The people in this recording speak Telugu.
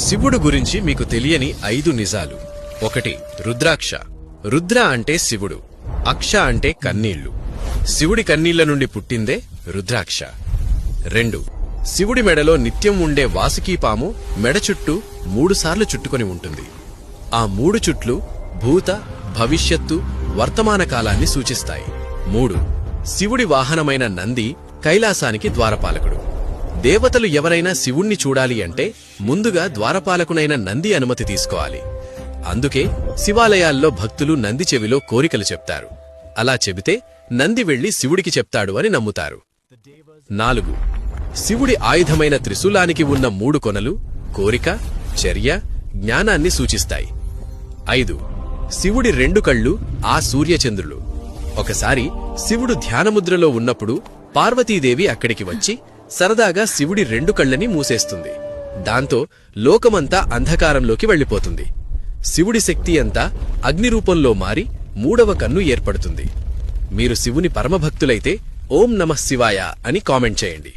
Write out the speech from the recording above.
శివుడు గురించి మీకు తెలియని 5 నిజాలు. 1. రుద్రాక్ష. రుద్ర అంటే శివుడు, అక్ష అంటే కన్నీళ్లు. శివుడి కన్నీళ్ల నుండి పుట్టిందే రుద్రాక్ష. 2. శివుడి మెడలో నిత్యం ఉండే వాసుకీపాము మెడ చుట్టూ 3 సార్లు చుట్టుకొని ఉంటుంది. ఆ 3 చుట్లు భూత, భవిష్యత్తు, వర్తమాన కాలాన్ని సూచిస్తాయి. 3. శివుడి వాహనమైన నంది కైలాసానికి ద్వారపాలకుడు. దేవతలు ఎవరైనా శివుణ్ణి చూడాలి అంటే ముందుగా ద్వారపాలకునైన నంది అనుమతి తీసుకోవాలి. అందుకే శివాలయాల్లో భక్తులు నంది చెవిలో కోరికలు చెప్తారు. అలా చెబితే నంది వెళ్లి శివుడికి చెప్తాడు అని నమ్ముతారు. 4. శివుడి ఆయుధమైన త్రిశూలానికి ఉన్న 3 కొనలు కోరిక, చర్య, జ్ఞానాన్ని సూచిస్తాయి. 5. శివుడి 2 కళ్ళు ఆ సూర్యచంద్రులు. ఒకసారి శివుడు ధ్యానముద్రలో ఉన్నప్పుడు పార్వతీదేవి అక్కడికి వచ్చి సరదాగా శివుడి 2 కళ్ళని మూసేస్తుంది. దాంతో లోకమంతా అంధకారంలోకి వెళ్లిపోతుంది. శివుడి శక్తి అంతా అగ్నిరూపంలో మారి 3వ కన్ను ఏర్పడుతుంది. మీరు శివుని పరమభక్తులైతే ఓం నమః శివాయ అని కామెంట్ చేయండి.